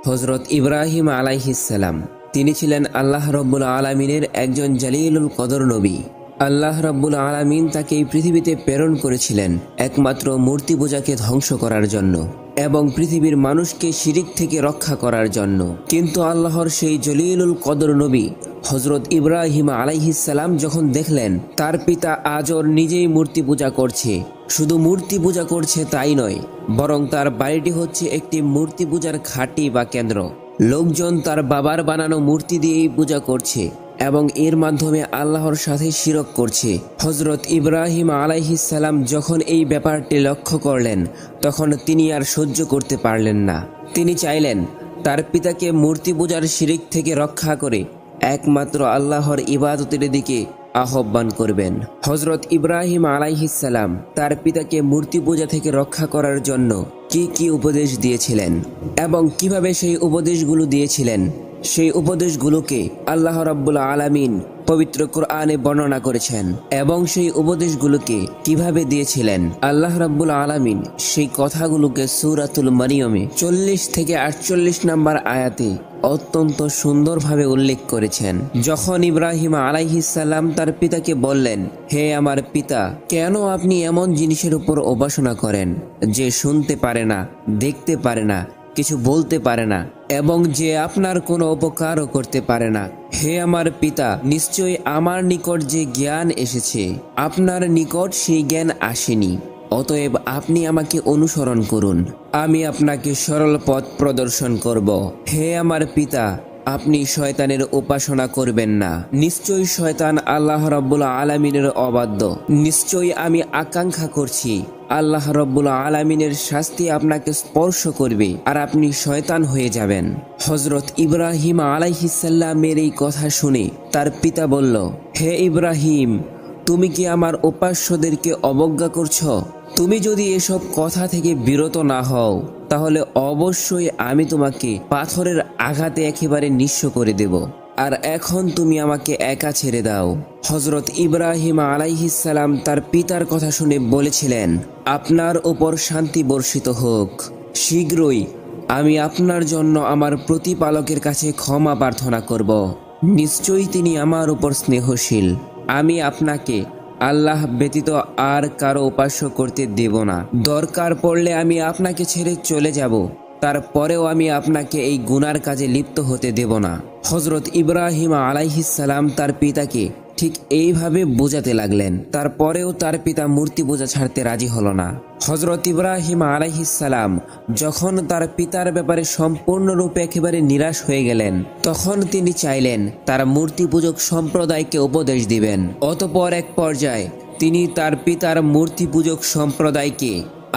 হযরত ইব্রাহিম আলাইহিস সালাম তিনি ছিলেন আল্লাহ রাব্বুল আলামিনের একজন জালিলুল কদর নবী। আল্লাহ রাব্বুল আলামিন তাকে এই পৃথিবীতে প্রেরণ করেছিলেন একমাত্র মূর্তি পূজাকে ধ্বংস করার জন্য এবং পৃথিবীর মানুষকে শিরিক থেকে রক্ষা করার জন্য। কিন্তু আল্লাহর সেই জলিলুল কদর নবী হযরত ইব্রাহিম আলাইহিস সালাম যখন দেখলেন তার পিতা আজর নিজেই মূর্তি পূজা করছে, শুধু মূর্তি পূজা করছে তাই নয়, বরং তার বাড়িটি হচ্ছে একটি মূর্তি পূজার ঘাঁটি বা কেন্দ্র। লোকজন তার বাবার বানানো মূর্তি দিয়েই পূজা করছে এবং এর মাধ্যমে আল্লাহর সাথে শিরক করছে। হযরত ইব্রাহিম আলাইহিস সালাম যখন এই ব্যাপারটি লক্ষ্য করলেন তখন তিনি আর সহ্য করতে পারলেন না। তিনি চাইলেন তার পিতাকে মূর্তি পূজার শিরিক থেকে রক্ষা করে একমাত্র আল্লাহর ইবাদতের দিকে আহ্বান করবেন। হযরত ইব্রাহিম আলাইহিস সালাম তার পিতাকে মূর্তি পূজা থেকে রক্ষা করার জন্য কি কি উপদেশ দিয়েছিলেন এবং কিভাবে সেই উপদেশগুলো দিয়েছিলেন, সেই উপদেশগুলোকে আল্লাহ রাব্বুল আলামিন পবিত্র কোরআনে বর্ণনা করেছেন এবং সেই উপদেশগুলোকে কিভাবে দিয়েছিলেন আল্লাহ রাব্বুল আলামিন সেই কথাগুলোকে সূরাতুল মারিয়মে 40 থেকে 48 নম্বর আয়াতে অত্যন্ত সুন্দরভাবে উল্লেখ করেছেন। যখন ইব্রাহিম আলাইহিস সালাম তার পিতাকে বললেন, হে আমার পিতা, কেন আপনি এমন জিনিসের উপর উপাসনা করেন যে শুনতে পারে না, দেখতে পারে না, কিছু বলতে পারে না এবং যে আপনার কোনো উপকারও করতে পারে না? হে আমার পিতা, নিশ্চয়ই আমার নিকট যে জ্ঞান এসেছে আপনার নিকট সেই জ্ঞান আসেনি, অতএব আপনি আমাকে অনুসরণ করুন, আমি আপনাকে সরল পথ প্রদর্শন করব। হে আমার পিতা, আপনি শয়তানের উপাসনা করবেন না, নিশ্চয়ই শয়তান আল্লাহ রাব্বুল আলামিনের অবাধ্য। নিশ্চয়ই আমি আকাঙ্ক্ষা করছি আল্লাহ রাব্বুল আলামিনের শাস্তি আপনাকে স্পর্শ করবে আর আপনি শয়তান হয়ে যাবেন। হযরত ইব্রাহিম আলাইহিস সালামের এই কথা শুনে তার পিতা বলল, হে ইব্রাহিম, তুমি কি আমার উপাস্যদেরকে অবজ্ঞা করছো? তুমি যদি এসব কথা থেকে বিরত না হও তাহলে অবশ্যই আমি তোমাকে পাথরের আঘাতে একেবারে নিঃস্ব করে দেব। আর এখন তুমি আমাকে একা ছেড়ে দাও। হযরত ইব্রাহিম আলাইহিস সালাম তার পিতার কথা শুনে বলেছিলেন, আপনার উপর শান্তি বর্ষিত হোক, শীঘ্রই আমি আপনার জন্য আমার প্রতিপালকের কাছে ক্ষমা প্রার্থনা করব। নিশ্চয়ই তিনি আমার উপর স্নেহশীল। আমি আপনাকে আল্লাহ ব্যতীত আর কারো উপাস্য করতে দেব না। দরকার পড়লে আমি আপনাকে ছেড়ে চলে যাব, তারপরেও আমি আপনাকে এই গুনার কাজে লিপ্ত হতে দেব না। হযরত ইব্রাহিম আলাইহিস সালাম তার পিতাকে ঠিক এইভাবে বোঝাতে লাগলেন, তারপরেও তার পিতা মূর্তি পূজা ছাড়তে রাজি হলো না। হযরত ইব্রাহিম আলাইহিস সালাম যখন তার পিতার ব্যাপারে সম্পূর্ণরূপে একেবারে নিরাশ হয়ে গেলেন তখন তিনি চাইলেন তার মূর্তি পূজক সম্প্রদায়কে উপদেশ দিবেন। অতঃপর এক পর্যায়ে তিনি তার পিতার মূর্তি পূজক সম্প্রদায়কে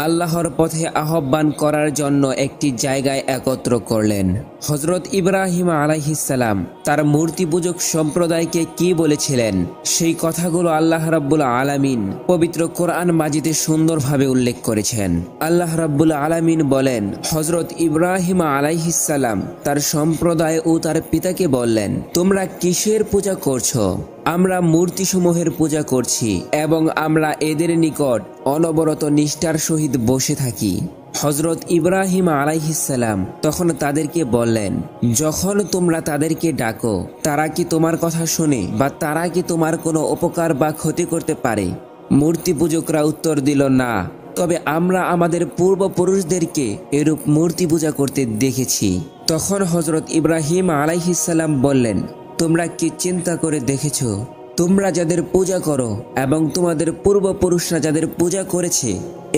আল্লাহর পথে আহ্বান করার জন্য একটি জায়গায় একত্র করলেন। হযরত ইব্রাহিম আলাইহিস সালাম তার মূর্তি পূজক সম্প্রদায়কে কি বলেছিলেন সেই কথাগুলো আল্লাহ রাব্বুল আলামিন পবিত্র কোরআন মাজিদে সুন্দরভাবে উল্লেখ করেছেন। আল্লাহ রাব্বুল আলামিন বলেন, হযরত ইব্রাহিম আলাইহিস সালাম তার সম্প্রদায় ও তার পিতাকে বললেন, তোমরা কিসের পূজা করছো? আমরা মূর্তিসমূহের পূজা করছি এবং আমরা এদের নিকট অনবরত নিষ্ঠার সহিত বসে থাকি। হযরত ইব্রাহিম আলাইহিস সালাম তখন তাদেরকে বললেন, যখন তোমরা তাদেরকে ডাকো তারা কি তোমার কথা শোনে বা তারা কি তোমার কোনো উপকার বা ক্ষতি করতে পারে? মূর্তি পূজকরা উত্তর দিল, না, তবে আমরা আমাদের পূর্বপুরুষদেরকে এরূপ মূর্তি পূজা করতে দেখেছি। তখন হযরত ইব্রাহিম আলাইহিস সালাম বললেন, তোমরা কি চিন্তা করে দেখেছো তোমরা যাদের পূজা করো এবং তোমাদের পূর্বপুরুষরা যাদের পূজা করেছে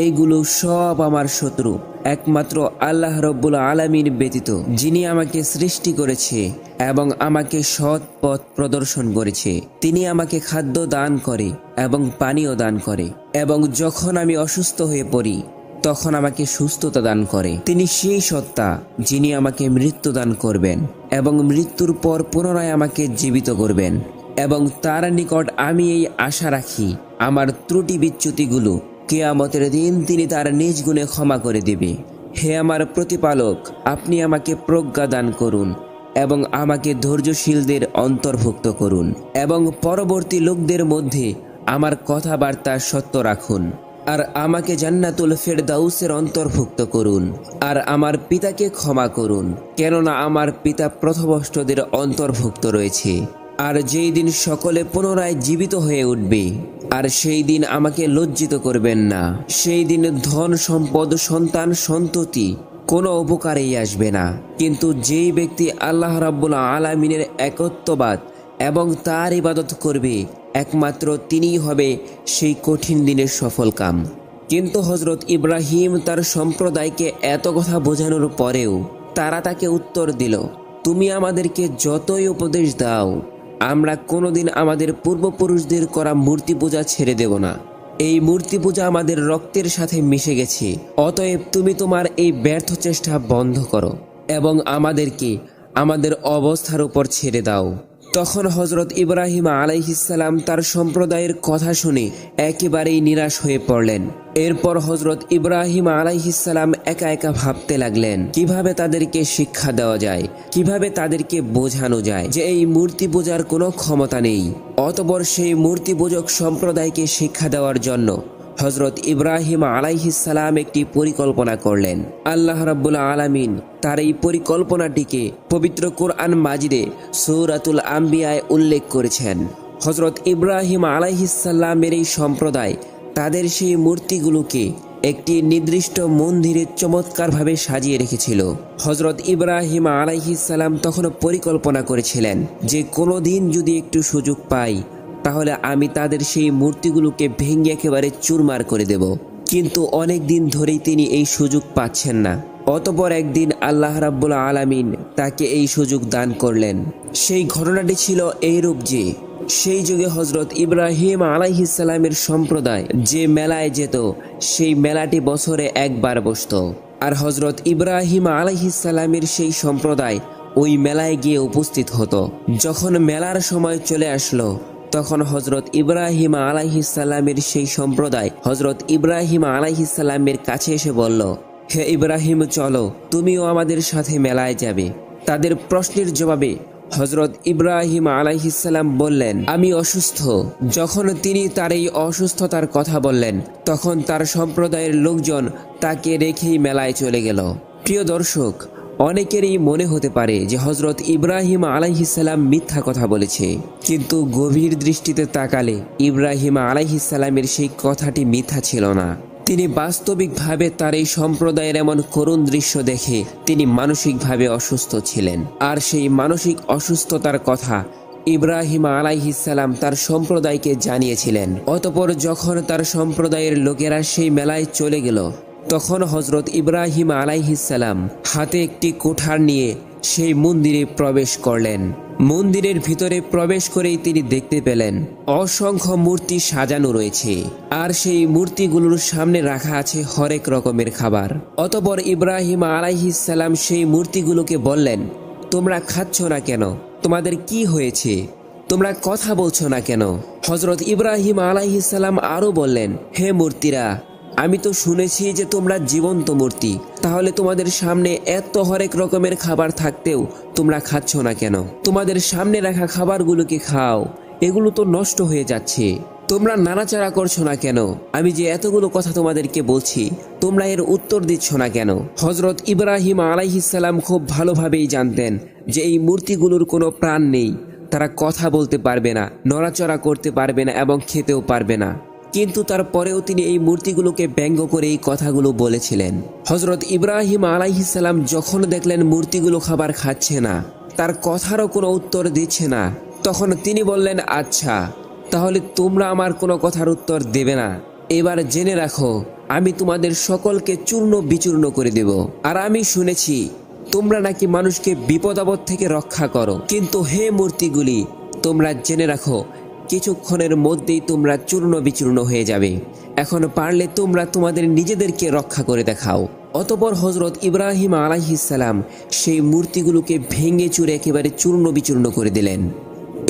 এইগুলো সব আমার শত্রু, একমাত্র আল্লাহ রাব্বুল আলামিন ব্যতীত, যিনি আমাকে সৃষ্টি করেছে এবং আমাকে সৎ পথ প্রদর্শন করেছে। তিনি আমাকে খাদ্য দান করে এবং পানীয় দান করে এবং যখন আমি অসুস্থ হয়ে পড়ি তখন আমাকে সুস্থতা দান করে। তিনি সেই সত্তা যিনি আমাকে মৃত্যু দান করবেন এবং মৃত্যুর পর পুনরায় আমাকে জীবিত করবেন এবং তার নিকট আমি এই আশা রাখি আমার ত্রুটি বিচ্যুতিগুলো কিয়ামতের দিন তিনি তার নিজ গুণে ক্ষমা করে দেবে। হে আমার প্রতিপালক, আপনি আমাকে প্রজ্ঞা দান করুন এবং আমাকে ধৈর্যশীলদের অন্তর্ভুক্ত করুন এবং পরবর্তী লোকদের মধ্যে আমার কথাবার্তা সত্য রাখুন আর আমাকে জান্নাতুল ফেরদাউসের অন্তর্ভুক্ত করুন। আর আমার পিতাকে ক্ষমা করুন, কেননা আমার পিতা পথভ্রষ্টদের অন্তর্ভুক্ত রয়েছে। আর যেই দিন সকলে পুনরায় জীবিত হয়ে উঠবে, আর সেই দিন আমাকে লজ্জিত করবেন না। সেই দিন ধন সম্পদ সন্তান সন্ততি কোনো উপকারেই আসবে না, কিন্তু যেই ব্যক্তি আল্লাহ রাব্বুল আলামিনের একত্ববাদ এবং তার ইবাদত করবে, একমাত্র তিনিই হবে সেই কঠিন দিনের সফলকাম। কিন্তু হযরত ইব্রাহিম তার সম্প্রদায়কে এত কথা বোঝানোর পরেও তারা তাকে উত্তর দিল, তুমি আমাদেরকে যতই উপদেশ দাও, আমরা কোনোদিন আমাদের পূর্বপুরুষদের করা মূর্তি পূজা ছেড়ে দেব না। এই মূর্তি পূজা আমাদের রক্তের সাথে মিশে গেছে, অতএব তুমি তোমার এই ব্যর্থ চেষ্টা বন্ধ করো এবং আমাদেরকে আমাদের অবস্থার উপর ছেড়ে দাও। তখন হযরত ইব্রাহিম আলাইহিসসালাম তার সম্প্রদায়ের কথা শুনে একেবারেই নিরাশ হয়ে পড়লেন। এরপর হযরত ইব্রাহিম আলাইহিসসালাম একা একা ভাবতে লাগলেন কিভাবে তাদেরকে শিক্ষা দেওয়া যায়, কিভাবে তাদেরকে বোঝানো যায় যে এই মূর্তি পূজার কোনো ক্ষমতা নেই। অতঃপর সেই মূর্তি পূজক সম্প্রদায়কে শিক্ষা দেওয়ার জন্য হযরত ইব্রাহিম আলাইহিসসালাম একটি পরিকল্পনা করলেন। আল্লাহ রাব্বুল আলামিন তার এই পরিকল্পনাটিকে পবিত্র কোরআন মাজিদে সূরাতুল আম্বিয়ায় উল্লেখ করেছেন। হযরত ইব্রাহিম আলাইহিসসালামের এই সম্প্রদায় তাদের সেই মূর্তিগুলোকে একটি নির্দিষ্ট মন্দিরে চমৎকারভাবে সাজিয়ে রেখেছিল। হযরত ইব্রাহিম আলাইহিসসালাম তখন পরিকল্পনা করেছিলেন যে কোনো দিন যদি একটু সুযোগ পাই, তাহলে আমি তাদের সেই মূর্তিগুলোকে ভেঙে একেবারে চুরমার করে দেব। কিন্তু অনেক দিন ধরেই তিনি এই সুযোগ পাচ্ছেন না। অতঃপর একদিন আল্লাহ রাব্বুল আলামিন তাকে এই সুযোগ দান করলেন। সেই ঘটনাটি ছিল এইরূপ যে সেই যুগে হযরত ইব্রাহিম আলাইহিসসালামের সম্প্রদায় যে মেলায় যেত, সেই মেলাটি বছরে একবার বসত। আর হযরত ইব্রাহিম আলাইহিসসালামের সেই সম্প্রদায় ওই মেলায় গিয়ে উপস্থিত হতো। যখন মেলার সময় চলে আসলো, তখন হযরত ইব্রাহিম আলাইহিসসালামের সেই সম্প্রদায় হযরত ইব্রাহিম আলাইহিসসালামের কাছে এসে বলল, হে ইব্রাহিম, চলো, তুমিও আমাদের সাথে মেলায় যাবে। তাদের প্রশ্নের জবাবে হযরত ইব্রাহিম আলাইহিসসালাম বললেন, আমি অসুস্থ। যখন তিনি তার এই অসুস্থতার কথা বললেন, তখন তার সম্প্রদায়ের লোকজন তাকে রেখেই মেলায় চলে গেল। প্রিয় দর্শক, অনেকেরই মনে হতে পারে যে হযরত ইব্রাহিম আলাইহিসসালাম মিথ্যা কথা বলেছে, কিন্তু গভীর দৃষ্টিতে তাকালে ইব্রাহিম আলাইহিসসালামের সেই কথাটি মিথ্যা ছিল না। তিনি বাস্তবিকভাবে তার এই সম্প্রদায়ের এমন করুণ দৃশ্য দেখে তিনি মানসিকভাবে অসুস্থ ছিলেন। আর সেই মানসিক অসুস্থতার কথা ইব্রাহিম আলাইহিসসালাম তার সম্প্রদায়কে জানিয়েছিলেন। অতঃপর যখন তার সম্প্রদায়ের লোকেরা সেই মেলায় চলে গেল, তখন হযরত ইব্রাহিম আলাইহিসসালাম হাতে একটি কুঠার নিয়ে সেই মন্দিরে প্রবেশ করলেন। মন্দিরের ভিতরে প্রবেশ করেই তিনি দেখতে পেলেন অসংখ্য মূর্তি সাজানো রয়েছে, আর সেই মূর্তিগুলোর সামনে রাখা আছে হরেক রকমের খাবার। অতঃপর ইব্রাহিম আলাইহিসসালাম সেই মূর্তিগুলোকে বললেন, তোমরা খাচ্ছ না কেন? তোমাদের কি হয়েছে? তোমরা কথা বলছো না কেন? হযরত ইব্রাহিম আলাইহিসসালাম আরো বললেন, হে মূর্তিরা, আমি তো শুনেছি যে তোমরা জীবন্ত মূর্তি, তাহলে তোমাদের সামনে এত হরেক রকমের খাবার থাকতেও তোমরা খাচ্ছ না কেন? তোমাদের সামনে রাখা খাবারগুলোকে খাও, এগুলো তো নষ্ট হয়ে যাচ্ছে। তোমরা নাড়াচাড়া করছো না কেন? আমি যে এতগুলো কথা তোমাদেরকে বলছি, তোমরা এর উত্তর দিচ্ছ না কেন? হযরত ইব্রাহিম আলাইহিসসালাম খুব ভালোভাবেই জানতেন যে এই মূর্তিগুলোর কোনো প্রাণ নেই, তারা কথা বলতে পারবে না, নড়াচড়া করতে পারবে না এবং খেতেও পারবে না। কিন্তু তারপরেও তিনি এই মূর্তিগুলোকে ব্যঙ্গ করে এই কথাগুলো বলেছিলেন। হযরত ইব্রাহিম আলাইহিসসালাম যখন দেখলেন মূর্তিগুলো খাবার খাচ্ছে না, তার কথারও কোনো উত্তর দিচ্ছে না, তখন তিনি বললেন, আচ্ছা, তাহলে তোমরা আমার কোনো কথার উত্তর দেবে না। এবার জেনে রাখো, আমি তোমাদের সকলকে চূর্ণ বিচূর্ণ করে দেব। আর আমি শুনেছি তোমরা নাকি মানুষকে বিপদ আপদ থেকে রক্ষা করো, কিন্তু হে মূর্তিগুলি, তোমরা জেনে রাখো কিছুক্ষণের মধ্যেই তোমরা চূর্ণ বিচূর্ণ হয়ে যাবে। এখন পারলে তোমরা তোমাদের নিজেদেরকে রক্ষা করে দেখাও। অতঃপর হযরত ইব্রাহিম আলাইহিসসালাম সেই মূর্তিগুলোকে ভেঙে চুরে একেবারে চূর্ণ বিচূর্ণ করে দিলেন।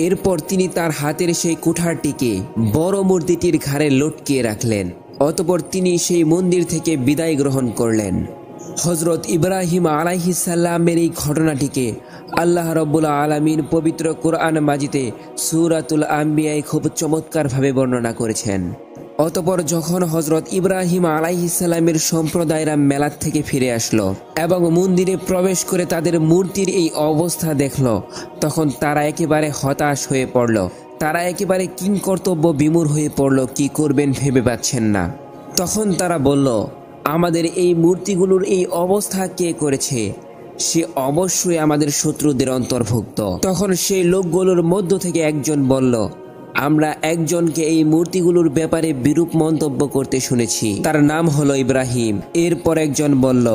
এরপর তিনি তার হাতের সেই কুঠারটিকে বড় মূর্তিটির ঘাড়ে লটকিয়ে রাখলেন। অতঃপর তিনি সেই মন্দির থেকে বিদায় গ্রহণ করলেন। হযরত ইব্রাহিম আলাইহিসসালামের এই ঘটনাটিকে আল্লাহ রাব্বুল আলামিন পবিত্র কোরআন মাজিদে সূরাতুল আম্বিয়ায় খুব চমৎকারভাবে বর্ণনা করেছেন। অতঃপর যখন হযরত ইব্রাহিম আলাইহিসসালামের সম্প্রদায়রা মেলাত থেকে ফিরে আসলো এবং মন্দিরে প্রবেশ করে তাদের মূর্তির এই অবস্থা দেখল, তখন তারা একেবারে হতাশ হয়ে পড়ল। তারা একেবারে কিংকর্তব্য বিমূঢ় হয়ে পড়ল, কি করবেন ভেবে পাচ্ছেন না। তখন তারা বলল, আমাদের এই মূর্তিগুলোর এই অবস্থা কে করেছে? সে অবশ্যই আমাদের শত্রুদের অন্তর্ভুক্ত। তখন সেই লোকগুলোর মধ্য থেকে একজন বলল, আমরা একজনকে এই মূর্তিগুলোর ব্যাপারে বিরূপ মন্তব্য করতে শুনেছি, তার নাম হলো ইব্রাহিম। এরপর একজন বলল,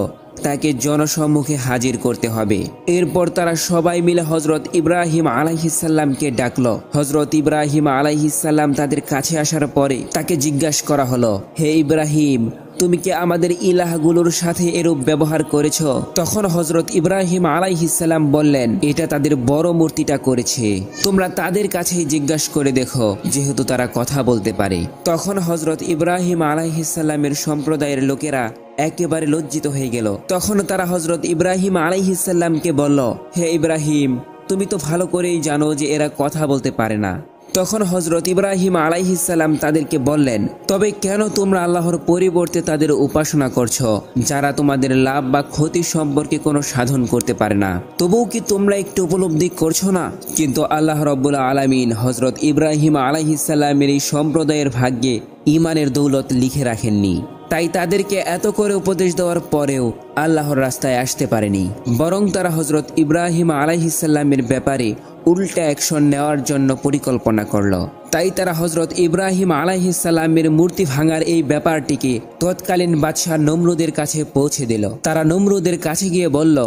তাকে জনসম্মুখে হাজির করতে হবে। এরপর তারা সবাই মিলে হযরত ইব্রাহিম আলাইহিসসালামকে ডাকলো। হযরত ইব্রাহিম আলাইহিসসালাম তাদের কাছে আসার পরে তাকে জিজ্ঞাসা করা হলো, হে ইব্রাহিম, তুমি কি আমাদের ইলাহগুলোর সাথে এরূপ ব্যবহার করেছ? তখন হযরত ইব্রাহিম আলাইহিসসালাম বললেন, এটা তাদের বড় মূর্তিটা করেছে, তোমরা তাদের কাছেই জিজ্ঞাসা করে দেখো, যেহেতু তারা কথা বলতে পারে। তখন হযরত ইব্রাহিম আলাইহিসসালামের সম্প্রদায়ের লোকেরা একেবারে লজ্জিত হয়ে গেল। তখন তারা হযরত ইব্রাহিম আলাইহিসসালামকে বলল, হে ইব্রাহিম, তুমি তো ভালো করেই জানো যে এরা কথা বলতে পারে না। তখন হযরত ইব্রাহিম আলাইহিসসালাম তাদেরকে বললেন, তবে কেন তোমরা আল্লাহর পরিবর্তে তাদের উপাসনা করছো, যারা তোমাদের লাভ বা ক্ষতি সম্পর্কে কোনো সাধন করতে পারে না? তবুও কি তোমরা একটু উপলব্ধি করছো না? কিন্তু আল্লাহ রাব্বুল আলামিন হযরত ইব্রাহিম আলাইহিসসালামের এই সম্প্রদায়ের ভাগ্যে ঈমানের দৌলত লিখে রাখেননি। তাই তাদেরকে এত করে উপদেশ দেওয়ার পরেও আল্লাহর রাস্তায় আসতে পারেনি, বরং তারা হযরত ইব্রাহিম আলাইহিসসালামের ব্যাপারে উল্টা অ্যাকশন নেওয়ার জন্য পরিকল্পনা করল। তাই তারা হযরত ইব্রাহিম আলাইহিসসালামের মূর্তি ভাঙার এই ব্যাপারটিকে তৎকালীন বাদশাহ নমরুদের কাছে পৌঁছে দিল। তারা নমরুদের কাছে গিয়ে বলল,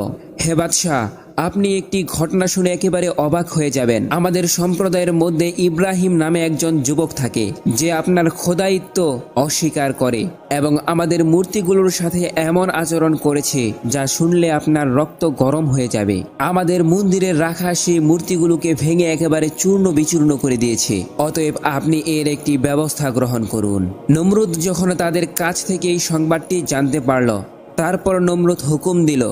হে বাদশাহ, আপনি একটি ঘটনা শুনে একেবারে অবাক হয়ে যাবেন। আমাদের সম্প্রদায়ের মধ্যে ইব্রাহিম নামে একজন যুবক থাকে, যে আপনার খোদাইত্ব অস্বীকার করে এবং আমাদের মূর্তিগুলোর সাথে এমন আচরণ করেছে যা শুনলে আপনার রক্ত গরম হয়ে যাবে। আমাদের মন্দিরে রাখা সেই মূর্তিগুলোকে ভেঙে একেবারে চূর্ণ বিচূর্ণ করে দিয়েছে। অতএব আপনি এর একটি ব্যবস্থা গ্রহণ করুন। নমরুদ যখন তাদের কাছ থেকে এই সংবাদটি জানতে পারল, তারপর নমরুদ হুকুম দিল,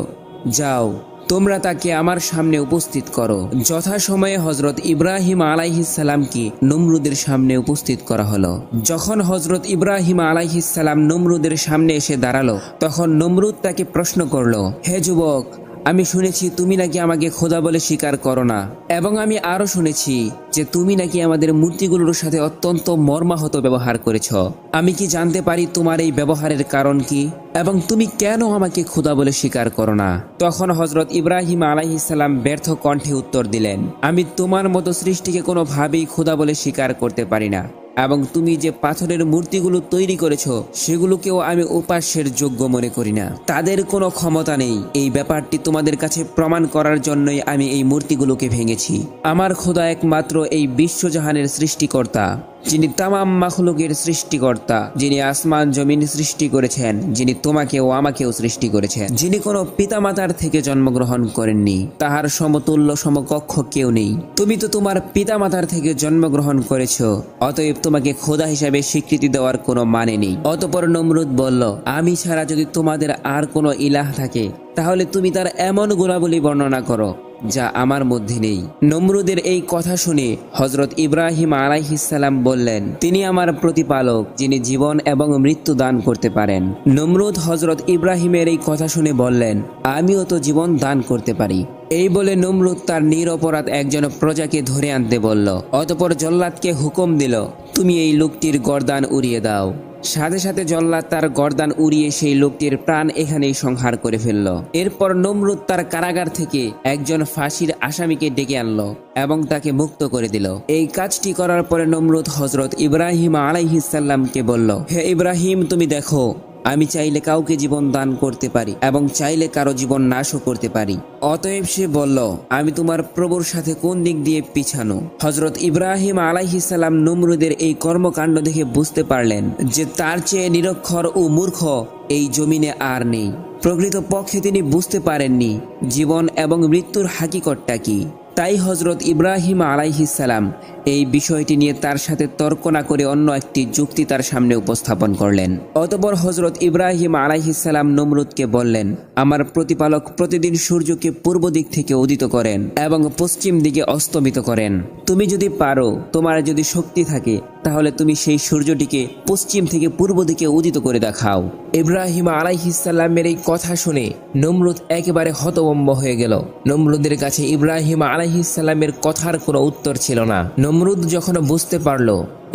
যাও, তোমরা তাকে আমার সামনে উপস্থিত করো। যথাসময়ে হযরত ইব্রাহিম আলাইহিসসালামকে নমরুদের সামনে উপস্থিত করা হলো। যখন হযরত ইব্রাহিম আলাইহিসসালাম নমরুদের সামনে এসে দাঁড়ালো, তখন নমরুদ তাকে প্রশ্ন করলো, হে যুবক, আমি শুনেছি তুমি নাকি আমাকে খোদা বলে স্বীকার করো না, এবং আমি আরো শুনেছি যে তুমি নাকি আমাদের মূর্তিগুলোর সাথে অত্যন্ত মর্মাহত ব্যবহার করেছ। আমি কি জানতে পারি তোমার এই ব্যবহারের কারণ কি, এবং তুমি কেন আমাকে খোদা বলে স্বীকার করো না? তখন হযরত ইব্রাহিম আলাইহিসসালাম ব্যর্থ কণ্ঠে উত্তর দিলেন, আমি তোমার মতো সৃষ্টিকে কোনোভাবেই খোদা বলে স্বীকার করতে পারি না, এবং তুমি যে পাথরের মূর্তিগুলো তৈরি করেছো সেগুলোকেও আমি উপাস্যের যোগ্য মনে করি না। তাদের কোনো ক্ষমতা নেই। এই ব্যাপারটি তোমাদের কাছে প্রমাণ করার জন্যই আমি এই মূর্তিগুলোকে ভেঙেছি। আমার খোদা একমাত্র এই বিশ্বজাহানের সৃষ্টিকর্তা, যিনি তামাম মাখলুকের সৃষ্টিকর্তা, যিনি আসমান জমিন সৃষ্টি করেছেন, যিনি তোমাকেও আমাকেও সৃষ্টি করেছেন, যিনি কোনো পিতামাতার থেকে জন্মগ্রহণ করেননি, তাহার সমতুল্য সমকক্ষ কেউ নেই। তুমি তো তোমার পিতামাতার থেকে জন্মগ্রহণ করেছো, অতএব তোমাকে খোদা হিসাবে স্বীকৃতি দেওয়ার কোনো মানে নেই। অতঃপর নমরুদ বলল, আমি ছাড়া যদি তোমাদের আর কোনো ইলাহ থাকে, তাহলে তুমি তার এমন গুণাবলী বর্ণনা করো যা আমার মধ্যে নেই। নমরুদের এই কথা শুনে হযরত ইব্রাহিম আলাইহিসসালাম বললেন, তিনি আমার প্রতিপালক, যিনি জীবন এবং মৃত্যু দান করতে পারেন। নমরুদ হযরত ইব্রাহিমের এই কথা শুনে বললেন, আমিও তো জীবন দান করতে পারি। এই বলে নমরুদ তার নিরপরাধ একজন প্রজাকে ধরে আনতে বলল। অতঃপর জল্লাদকে হুকুম দিল, তুমি এই লোকটির গর্দান উড়িয়ে দাও। সাথে সাথে জল্লাদ তার গর্দান উড়িয়ে সেই লোকটির প্রাণ এখানেই সংহার করে ফেলল। এরপর নমরুদ তার কারাগার থেকে একজন ফাঁসির আসামিকে ডেকে আনলো এবং তাকে মুক্ত করে দিল। এই কাজটি করার পরে নমরুদ হযরত ইব্রাহিম আলাইহিসসালামকে বলল, হে ইব্রাহিম, তুমি দেখো, আমি চাইলে কাউকে জীবন দান করতে পারি এবং চাইলে কারো জীবন নাশও করতে পারি। অতএব সে বলল, আমি তোমার প্রভুর সাথে কোন দিক দিয়ে পিছানো? হযরত ইব্রাহিম আলাইহিসসালাম নমরুদের এই কর্মকাণ্ড দেখে বুঝতে পারলেন যে তার চেয়ে নিরক্ষর ও মূর্খ এই জমিনে আর নেই। প্রকৃতপক্ষে তিনি বুঝতে পারেননি জীবন এবং মৃত্যুর হাকিকতটা কি। তাই হযরত ইব্রাহিম আলাইহিসসালাম এই বিষয়টি নিয়ে তার সাথে তর্ক না করে অন্য একটি যুক্তি তার সামনে উপস্থাপন করলেন। অতঃপর হযরত ইব্রাহিম আলাইহিস সালাম নমরুদকে বললেন, আমার প্রতিপালক প্রতিদিন সূর্যকে পূর্ব দিক থেকে উদিত করেন এবং পশ্চিম দিকে অস্তমিত করেন। তুমি যদি পারো, তোমার যদি শক্তি থাকে, তাহলে তুমি সেই সূর্যটিকে পশ্চিম থেকে পূর্ব দিকে উদিত করে দেখাও। ইব্রাহিম আলাইহিস সালামের এই কথা শুনে নমরুদ একেবারে হতভম্ব হয়ে গেল। নমরুদের কাছে ইব্রাহিম আলাইহিস সালামের কথার কোনো উত্তর ছিল না। নমরুদ যখন বুঝতে পারল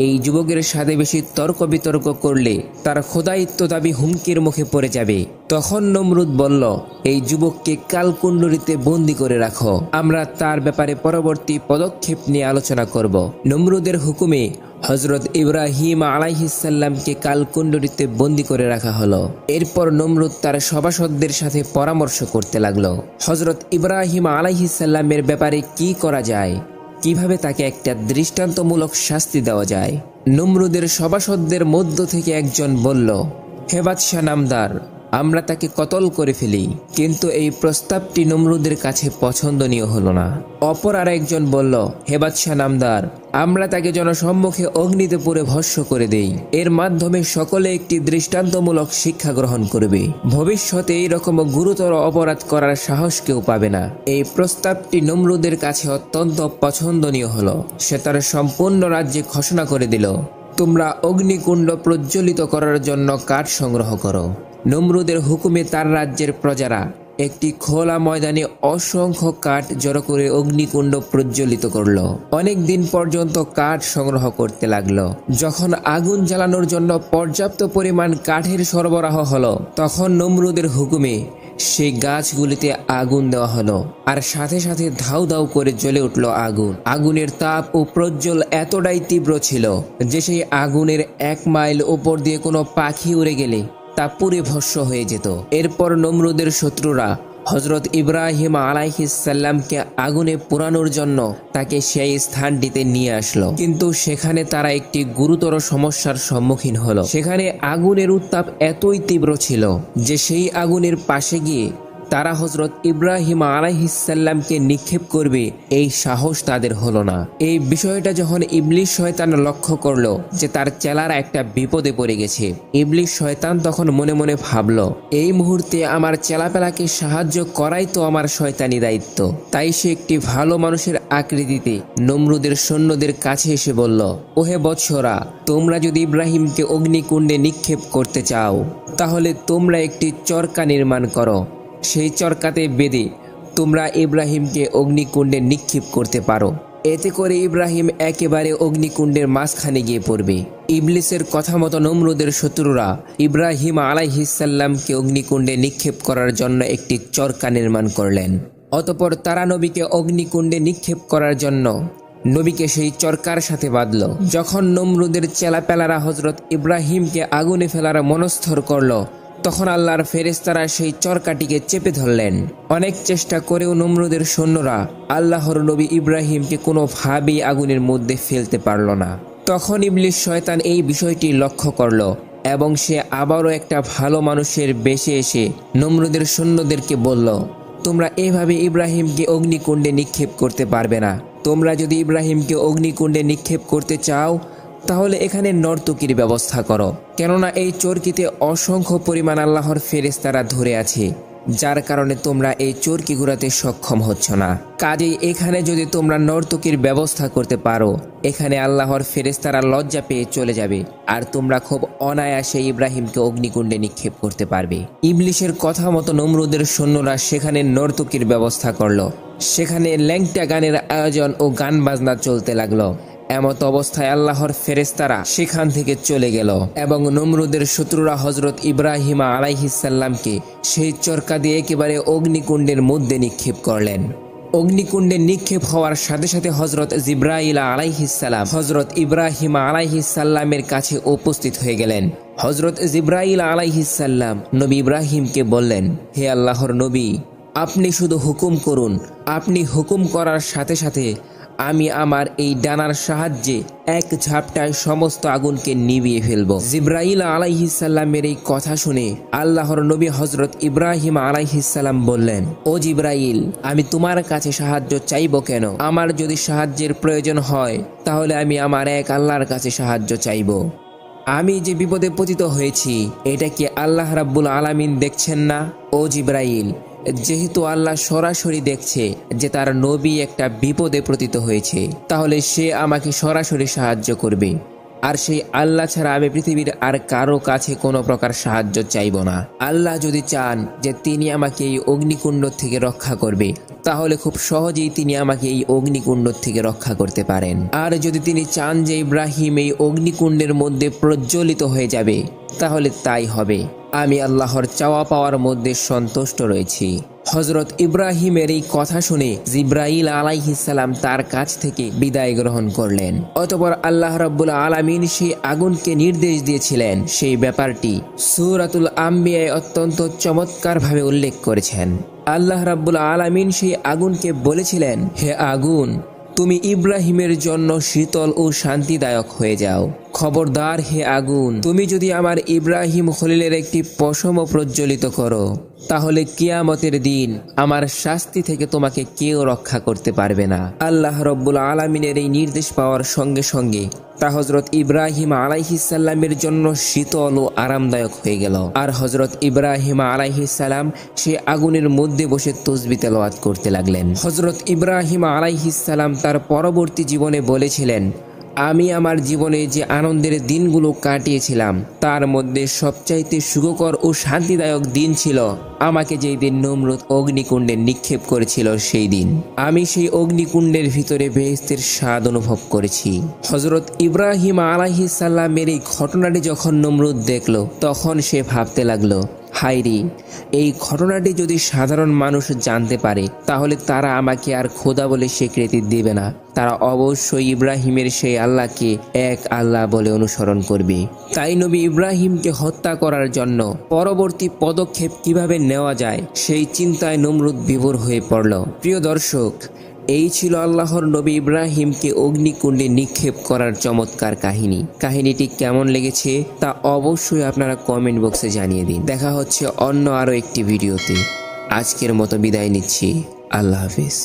এই যুবকের সাথে বেশি তর্ক বিতর্ক করলে তার খোদায়িত্ব দাবি হুমকির মুখে পড়ে যাবে, তখন নমরুদ বলল, এই যুবককে কালকুণ্ডলিতে বন্দি করে রাখো, আমরা তার ব্যাপারে পরবর্তী পদক্ষেপ নিয়ে আলোচনা করব। নমরুদের হুকুমে হযরত ইব্রাহিম আলাইহিস সালামকে কালকুণ্ডলিতে বন্দি করে রাখা হলো। এরপর নমরুদ তার সভাসদদের সাথে পরামর্শ করতে লাগলো হযরত ইব্রাহিম আলাইহিস সালামের ব্যাপারে কি করা যায়, কিভাবে তাকে একটা দৃষ্টান্তমূলক শাস্তি দেওয়া যায়। নমরুদের সভাসদদের মধ্য থেকে একজন বলল, হে বাদশাহ নামদার, আমরা তাকে কতল করে ফেলি। কিন্তু এই প্রস্তাবটি নমরুদের কাছে পছন্দনীয় হলো না। অপর আর একজন বলল, হে বাদশাহ নামদার, আমরা তাকে জনসম্মুখে অগ্নিতে পুড়ে ভস্ম করে দেই। এর মাধ্যমে সকলে একটি দৃষ্টান্তমূলক শিক্ষা গ্রহণ করবে। ভবিষ্যতে এইরকম গুরুতর অপরাধ করার সাহস কেউ পাবে না। এই প্রস্তাবটি নমরুদের কাছে অত্যন্ত পছন্দনীয় হলো। সে তার সম্পূর্ণ রাজ্যে ঘোষণা করে দিল, তোমরা অগ্নিকুণ্ড প্রজ্বলিত করার জন্য কাঠ সংগ্রহ করো। নমরুদের হুকুমে তার রাজ্যের প্রজারা একটি খোলা ময়দানে অসংখ্য কাঠ জড়ো করে অগ্নিকুণ্ড প্রজ্বলিত করলো। অনেক দিন পর্যন্ত কাঠ সংগ্রহ করতে লাগলো। যখন আগুন জ্বালানোর জন্য পর্যাপ্ত পরিমাণ কাঠের সরবরাহ হলো, তখন নমরুদের হুকুমে সেই গাছগুলিতে আগুন দেওয়া হলো, আর সাথে সাথে ধাউ ধাউ করে জ্বলে উঠল আগুন। আগুনের তাপ ও প্রজ্জ্বল এতটাই তীব্র ছিল যে সেই আগুনের 1 মাইল উপর দিয়ে কোনো পাখি উড়ে গেলে তা পুড়ে ভস্ম হয়ে যেত। এরপর নমরুদের শত্রুরা হযরত ইব্রাহিম আলাইহিস সালামকে আগুনে পোড়ানোর জন্য তাকে সেই স্থানটিতে নিয়ে আসলো। কিন্তু সেখানে তারা একটি গুরুতর সমস্যার সম্মুখীন হলো। সেখানে আগুনের উত্তাপ এতই তীব্র ছিল যে সেই আগুনের পাশে গিয়ে তারা হযরত ইব্রাহিম আলাইহিস সালামকে নিক্ষেপ করবে এই সাহস তাদের হলো না। এই বিষয়টা যখন ইবলিস শয়তান লক্ষ্য করলো যে তার চেলারা একটা বিপদে পড়ে গেছে, ইবলিস শয়তান তখন মনে মনে ভাবলো, এই মুহূর্তে আমার চেলাপেলাকে সাহায্য করাই তো আমার শয়তানি দায়িত্ব। তাই সে একটি ভালো মানুষের আকৃতিতে নমরুদের সৈন্যদের কাছে এসে বলল, ওহে বৎসরা, তোমরা যদি ইব্রাহিমকে অগ্নিকুণ্ডে নিক্ষেপ করতে চাও, তাহলে তোমরা একটি চরকা নির্মাণ করো। সেই চরকাতে বেঁধে তোমরা ইব্রাহিমকে অগ্নিকুণ্ডে নিক্ষেপ করতে পারো। এতে করে ইব্রাহিম একেবারে অগ্নিকুণ্ডের মাঝখানে গিয়ে পড়বে। ইবলিসের কথা মতো নমরুদের শত্রুরা ইব্রাহিম আলাইহিস সালামকে অগ্নিকুণ্ডে নিক্ষেপ করার জন্য একটি চরকা নির্মাণ করলেন। অতঃপর তারা নবীকে অগ্নিকুণ্ডে নিক্ষেপ করার জন্য নবীকে সেই চরকার সাথে বাঁধল। যখন নমরুদের চেলাপেলারা হযরত ইব্রাহিমকে আগুনে ফেলার মনস্থর করল, তখন আল্লাহর ফেরেশতারা সেই চরকাটিকে চেপে ধরলেন। অনেক চেষ্টা করেও নমরুদের সৈন্যরা আল্লাহর নবী ইব্রাহিমকে কোনোভাবেই আগুনের মধ্যে ফেলতে পারল না। তখন ইবলিস শয়তান এই বিষয়টি লক্ষ্য করল এবং সে আবারও একটা ভালো মানুষের বেশে এসে নমরুদের সৈন্যদেরকে বলল, তোমরা এভাবে ইব্রাহিমকে অগ্নিকুণ্ডে নিক্ষেপ করতে পারবে না। তোমরা যদি ইব্রাহিমকে অগ্নিকুণ্ডে নিক্ষেপ করতে চাও, তাহলে এখানে নর্তকীর ব্যবস্থা করো, কেননা এই চরকিতে অসংখ্য পরিমাণ আল্লাহর ফেরেশতারা ধরে আছে, যার কারণে তোমরা এই চরকি ঘোরাতে সক্ষম হচ্ছ না। কাজেই এখানে যদি তোমরা নর্তকীর ব্যবস্থা করতে পারো, এখানে আল্লাহর ফেরেশতারা লজ্জা পেয়ে চলে যাবে, আর তোমরা খুব অনায়াসে ইব্রাহিমকে অগ্নিকুণ্ডে নিক্ষেপ করতে পারবে। ইবলিসের কথা মতো নমরুদের সৈন্যরা সেখানে নর্তকীর ব্যবস্থা করলো। সেখানে ল্যাংটা গানের আয়োজন ও গান বাজনা চলতে লাগলো। এমত অবস্থায় আল্লাহর ফেরেশতারা সেখান থেকে চলে গেল এবং নমরুদের শত্রুরা হযরত ইব্রাহিম আলাইহিস সালামকে সেই চরকা দিয়ে একেবারে অগ্নিকুণ্ডের মধ্যে নিক্ষেপ করলেন। অগ্নিকুণ্ডে নিক্ষেপ হওয়ার সাথে সাথে হযরত জিবরাইল আলাইহিস সালাম হযরত ইব্রাহিম আলাইহিস সালামের কাছে উপস্থিত হয়ে গেলেন। হযরত জিবরাইল আলাইহিস সালাম নবী ইব্রাহিমকে বললেন, হে আল্লাহর নবী, আপনি শুধু হুকুম করুন। আপনি হুকুম করার সাথে সাথে আমি আমার এই ডানার সাহায্যে এক ঝাপটায় সমস্ত আগুনকে নিভিয়ে ফেলব। জিব্রাইল আলাইহিস সালামের এই কথা শুনে আল্লাহর নবী হযরত ইব্রাহিম আলাইহিস সালাম বললেন, ও জিব্রাইল, আমি তোমার কাছে সাহায্য চাইব কেন? আমার যদি সাহায্যের প্রয়োজন হয় তাহলে আমি আমার এক আল্লাহর কাছে সাহায্য চাইব। আমি যে বিপদে পতিত হয়েছি এটা কি আল্লাহ রাব্বুল আলামিন দেখছেন না? ও জিব্রাইল, যেহেতু আল্লাহ সরাসরি দেখছে যে তার নবী একটা বিপদে পতিত হয়েছে, তাহলে সে আমাকে সরাসরি সাহায্য করবে। আর সেই আল্লাহ ছাড়া আমি পৃথিবীর আর কারো কাছে কোনো প্রকার সাহায্য চাইব না। আল্লাহ যদি চান যে তিনি আমাকে এই অগ্নিকুণ্ড থেকে রক্ষা করবে, তাহলে খুব সহজেই তিনি আমাকে এই অগ্নিকুণ্ড থেকে রক্ষা করতে পারেন। আর যদি তিনি চান যে ইব্রাহিম এই অগ্নিকুণ্ডের মধ্যে প্রজ্বলিত হয়ে যাবে, তাহলে তাই হবে। আমি আল্লাহর চাওয়া পাওয়ার মধ্যে সন্তুষ্ট রয়েছি। হযরত ইব্রাহিমের এই কথা শুনে জিব্রাইল আলাইহিস সালাম তার কাছ থেকে বিদায় গ্রহণ করলেন। অতঃপর আল্লাহ রাব্বুল আলামিন সেই আগুনকে নির্দেশ দিয়েছিলেন, সেই ব্যাপারটি সূরাতুল আম্বিয়ায় অত্যন্ত চমৎকারভাবে উল্লেখ করেছেন। আল্লাহ রাব্বুল আলামিন সেই আগুনকে বলেছিলেন, হে আগুন, তুমি ইব্রাহিমের জন্য শীতল ও শান্তিদায়ক হয়ে যাও। খবরদার হে আগুন, তুমি যদি আমার ইব্রাহিম খলিলের একটি পশমও প্রজ্বলিত করো, তাহলে কিয়ামতের দিন আমার শাস্তি থেকে তোমাকে কেউ রক্ষা করতে পারবে না। আল্লাহ রাব্বুল আলামিনের এই নির্দেশ পাওয়ার সঙ্গে সঙ্গে তা হযরত ইব্রাহিম আলাইহিস সালামের জন্য শীতল ও আরামদায়ক হয়ে গেল। আর হযরত ইব্রাহিম আলাইহিস সালাম সে আগুনের মধ্যে বসে তাসবিহ তেলাওয়াত করতে লাগলেন। হযরত ইব্রাহিম আলাইহিস সালাম তার পরবর্তী জীবনে বলেছিলেন, আমি আমার জীবনে যে আনন্দের দিনগুলো কাটিয়েছিলাম তার মধ্যে সবচাইতে সুখকর ও শান্তিদায়ক দিন ছিল আমাকে যেই দিন নমরুদ অগ্নিকুণ্ডে নিক্ষেপ করেছিল সেই দিন। আমি সেই অগ্নিকুণ্ডের ভিতরে বেহেশতের স্বাদ অনুভব করেছি। হযরত ইব্রাহিম আলাইহিস সালামের এই ঘটনাটি যখন নমরুদ দেখল, তখন সে ভাবতে লাগলো, হায়রে, এই ঘটনাটি যদি সাধারণ মানুষ জানতে পারে তাহলে তারা আমাকে আর খোদা বলে স্বীকৃতি দেবে না। তারা অবশ্যই ইব্রাহিমের সেই আল্লাহকে এক আল্লাহ বলে অনুসরণ করবে। তাই নবী ইব্রাহিমকে হত্যা করার জন্য পরবর্তী পদক্ষেপ কিভাবে নেওয়া যায় সেই চিন্তায় নমরুদ বিভোর হয়ে পড়ল। প্রিয় দর্শক, এই ছিল আল্লাহর নবী ইব্রাহিমকে অগ্নিকুণ্ডে নিক্ষেপ করার চমৎকার কাহিনী। কাহিনীটি কেমন লেগেছে তা অবশ্যই আপনারা কমেন্ট বক্সে জানিয়ে দিন। দেখা হচ্ছে অন্য আরও একটি ভিডিওতে। আজকের মতো বিদায় নিচ্ছি। আল্লাহ হাফেজ।